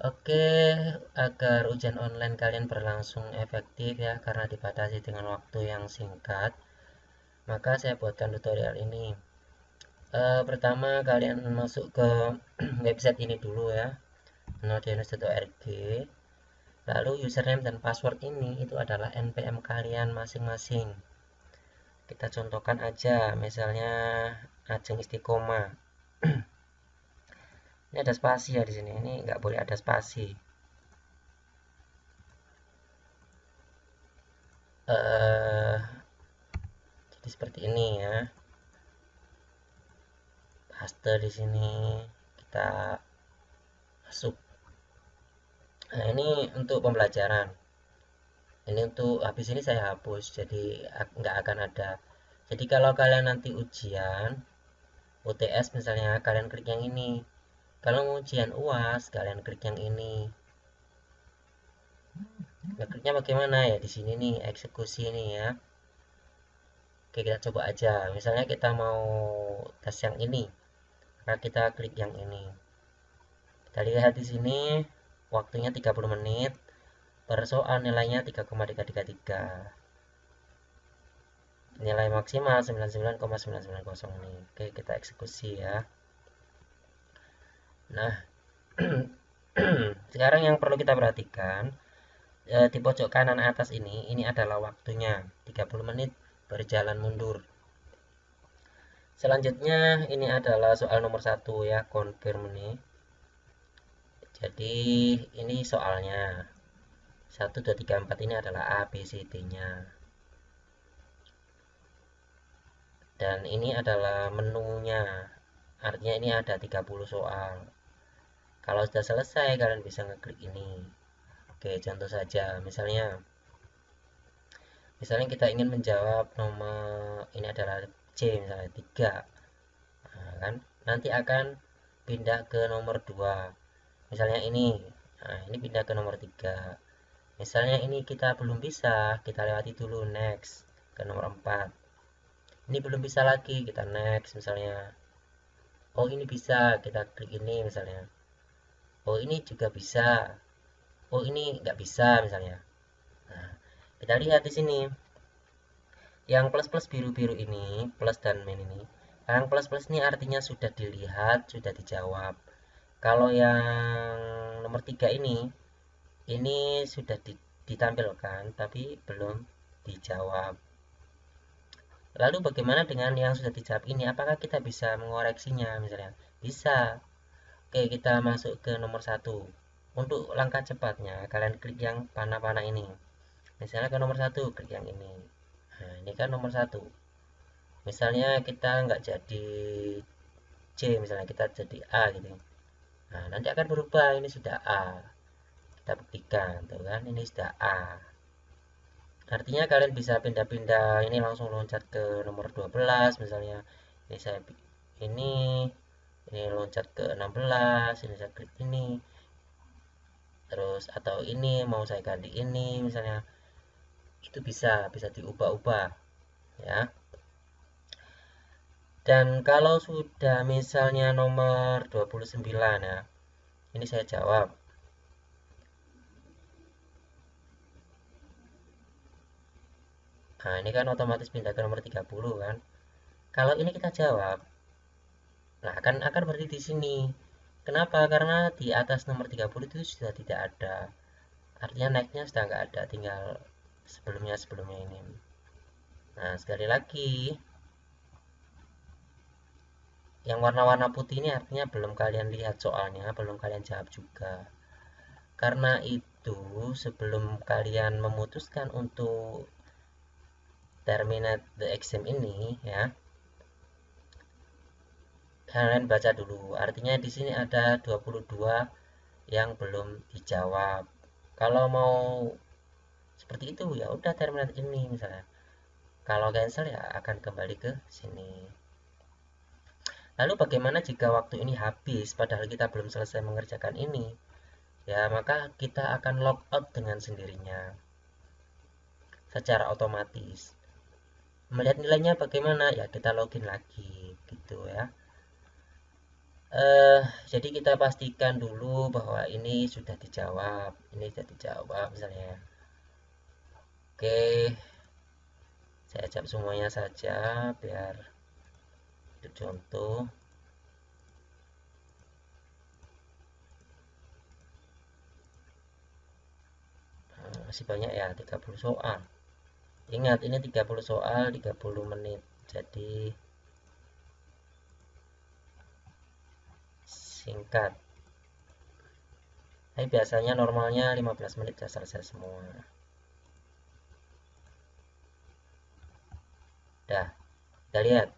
Oke, agar ujian online kalian berlangsung efektif ya, karena dibatasi dengan waktu yang singkat, maka saya buatkan tutorial ini. Pertama, kalian masuk ke website ini dulu ya, nodianus.org. Lalu username dan password ini itu adalah NPM kalian masing-masing. Kita contohkan aja, misalnya Ajeng Istiqomah. Ini ada spasi ya di sini. Ini nggak boleh ada spasi. Jadi seperti ini ya. Paste di sini. Kita masuk. Nah, ini untuk pembelajaran. Ini untuk habis ini saya hapus, jadi nggak akan ada. Jadi kalau kalian nanti ujian UTS misalnya, kalian klik yang ini. Kalau ujian UAS, kalian klik yang ini. Nah, kliknya bagaimana ya? Di sini nih, eksekusi ini ya. Oke, kita coba aja. Misalnya kita mau tes yang ini, maka kita klik yang ini. Kita lihat di sini, waktunya 30 menit. Per soal nilainya 3,333. Nilai maksimal 99,990 nih. Oke, kita eksekusi ya. Nah, sekarang yang perlu kita perhatikan, di pojok kanan atas ini adalah waktunya 30 menit berjalan mundur. Selanjutnya ini adalah soal nomor 1 ya, confirm nih. Jadi ini soalnya 1, 2, 3, 4 ini adalah A, B, C, D-nya. Dan ini adalah menunya. Artinya ini ada 30 soal. Kalau sudah selesai, kalian bisa ngeklik ini. Oke, contoh saja. Misalnya kita ingin menjawab nomor ini adalah C, misalnya 3. Nah, kan? Nanti akan pindah ke nomor 2. Misalnya ini. Nah, ini pindah ke nomor 3. Misalnya ini kita belum bisa, kita lewati dulu next ke nomor 4. Ini belum bisa lagi, kita next misalnya. Oh, ini bisa, kita klik ini misalnya. Oh, ini juga bisa. Oh, ini nggak bisa misalnya. Nah, kita lihat di sini. Yang plus-plus biru-biru ini, plus dan min ini. Yang plus-plus ini artinya sudah dilihat, sudah dijawab. Kalau yang nomor 3 ini sudah ditampilkan, tapi belum dijawab. Lalu bagaimana dengan yang sudah dijawab ini? Apakah kita bisa mengoreksinya misalnya? Bisa. Oke, kita masuk ke nomor 1. Untuk langkah cepatnya, kalian klik yang panah-panah ini. Misalnya ke nomor 1, klik yang ini. Nah, ini kan nomor 1. Misalnya kita nggak jadi C, misalnya kita jadi A gitu. Nah, nanti akan berubah, ini sudah A. Kita buktikan, tuh kan, ini sudah A. Artinya kalian bisa pindah-pindah, ini langsung loncat ke nomor 12 misalnya. Ini saya ini loncat ke 16, ini saya klik ini. Terus atau ini mau saya ganti ini misalnya. Itu bisa diubah-ubah ya. Dan kalau sudah misalnya nomor 29 ya. Ini saya jawab. Nah, ini kan otomatis pindah ke nomor 30 kan. Kalau ini kita jawab, nah akan berarti di sini. Kenapa? Karena di atas nomor 30 itu sudah tidak ada. Artinya naiknya sudah nggak ada, tinggal sebelumnya ini. Nah, sekali lagi, yang warna-warna putih ini artinya belum kalian lihat soalnya, belum kalian jawab juga. Karena itu, sebelum kalian memutuskan untuk terminate the exam ini ya, kalian baca dulu. Artinya di sini ada 22 yang belum dijawab. Kalau mau seperti itu ya udah terminate ini misalnya. Kalau cancel ya akan kembali ke sini. Lalu bagaimana jika waktu ini habis padahal kita belum selesai mengerjakan ini? Ya, maka kita akan log out dengan sendirinya. Secara otomatis. Melihat nilainya bagaimana? Ya kita login lagi gitu ya. Jadi kita pastikan dulu bahwa ini sudah dijawab, misalnya. Oke, saya jawab semuanya saja biar itu contoh. Masih banyak ya, 30 soal. Ingat, ini 30 soal, 30 menit. Jadi singkat. Tapi biasanya normalnya 15 menit sudah selesai semua. Dah, kita lihat.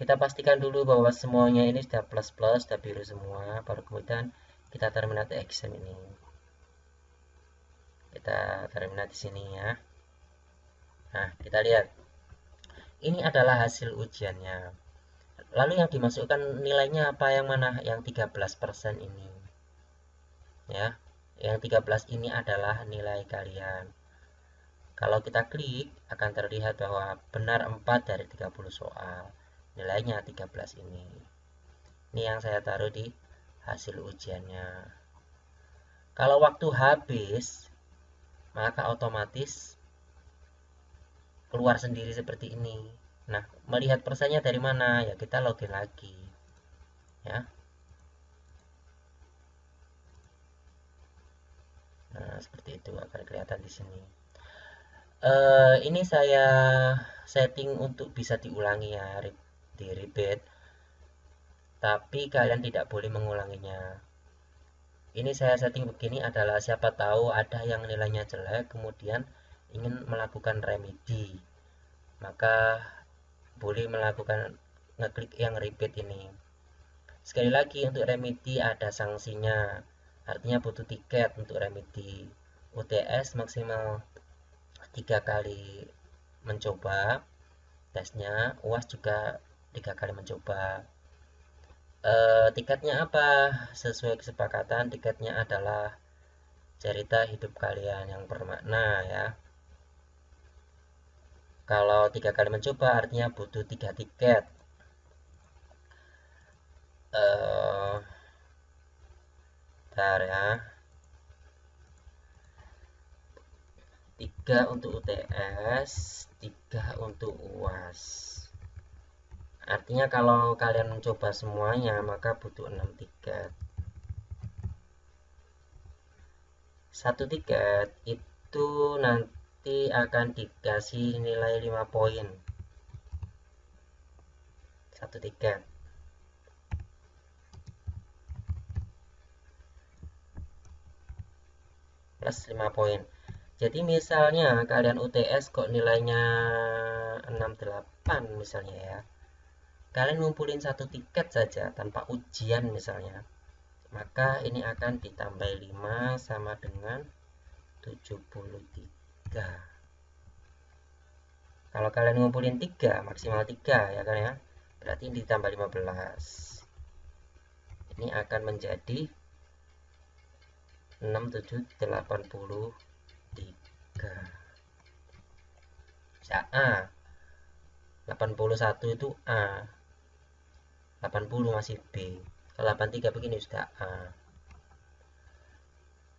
Kita pastikan dulu bahwa semuanya ini sudah plus-plus, sudah biru semua. Baru kemudian kita terminate action ini. Kita terminate di sini ya. Nah, kita lihat. Ini adalah hasil ujiannya. Lalu yang dimasukkan nilainya apa, yang mana? Yang 13% ini. Ya, yang 13 ini adalah nilai kalian. Kalau kita klik akan terlihat bahwa benar 4 dari 30 soal. Nilainya 13 ini. Ini yang saya taruh di hasil ujiannya. Kalau waktu habis, maka otomatis keluar sendiri seperti ini. Nah, melihat persennya dari mana? Ya kita login lagi. Ya. Nah, seperti itu akan kelihatan di sini. Ini saya setting untuk bisa diulangi ya, di repeat. Tapi kalian tidak boleh mengulanginya. Ini saya setting begini adalah siapa tahu ada yang nilainya jelek kemudian ingin melakukan remedi. Maka boleh melakukan ngeklik yang repeat ini. Sekali lagi, untuk remedi ada sanksinya. Artinya butuh tiket untuk remedi. UTS maksimal 3 kali mencoba tesnya, UAS juga 3 kali mencoba. Tiketnya apa? Sesuai kesepakatan, tiketnya adalah cerita hidup kalian yang bermakna ya. Kalau 3 kali mencoba artinya butuh 3 tiket. Bentar ya. 3 untuk UTS, 3 untuk UAS. Artinya kalau kalian mencoba semuanya maka butuh 6 tiket. 1 tiket itu nanti akan dikasih nilai 5 poin. 1 tiket. Plus 5 poin. Jadi misalnya kalian UTS kok nilainya 68 misalnya ya. Kalian ngumpulin 1 tiket saja tanpa ujian misalnya. Maka ini akan ditambah 5 sama dengan 73. Kalau kalian ngumpulin 3, maksimal 3 ya kan ya. Berarti ini ditambah 15. Ini akan menjadi 6783. Bisa A. 81 itu A. 80 masih B. Kalau 83 begini sudah A.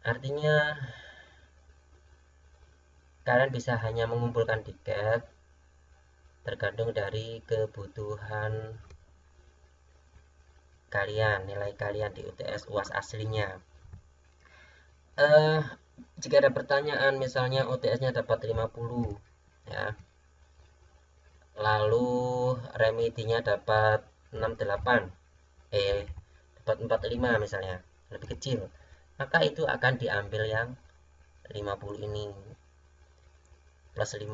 Artinya kalian bisa hanya mengumpulkan tiket tergantung dari kebutuhan kalian, nilai kalian di UTS UAS aslinya. Jika ada pertanyaan misalnya UTS-nya dapat 50 ya, lalu remedinya dapat 68, dapat 45 misalnya, lebih kecil, maka itu akan diambil yang 50 ini plus 5.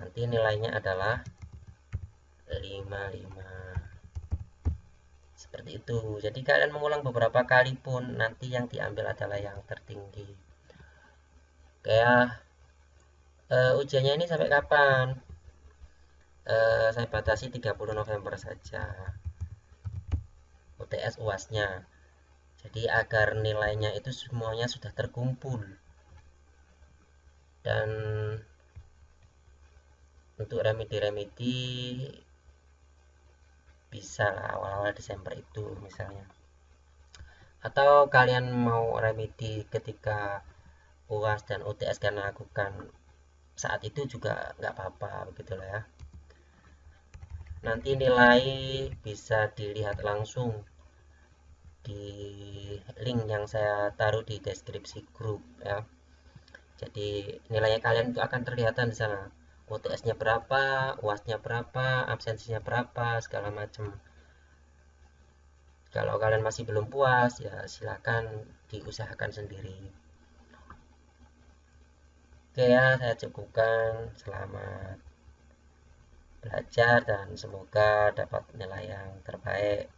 Nanti nilainya adalah 55. Seperti itu. Jadi kalian mengulang beberapa kali pun nanti yang diambil adalah yang tertinggi. Kayak ujiannya ini sampai kapan? Saya batasi 30 November saja UTS UAS-nya. Jadi agar nilainya itu semuanya sudah terkumpul. Dan untuk remedi-remedi bisa lah awal-awal Desember itu misalnya. Atau kalian mau remedi ketika UAS dan UTS kalian lakukan saat itu juga nggak apa-apa begitulah ya. Nanti nilai bisa dilihat langsung di link yang saya taruh di deskripsi grup ya. Jadi nilainya kalian itu akan terlihat di sana. UTS-nya berapa, UAS-nya berapa, absensinya berapa, segala macam. Kalau kalian masih belum puas, ya silakan diusahakan sendiri. Oke ya, saya cukupkan. Selamat belajar dan semoga dapat nilai yang terbaik.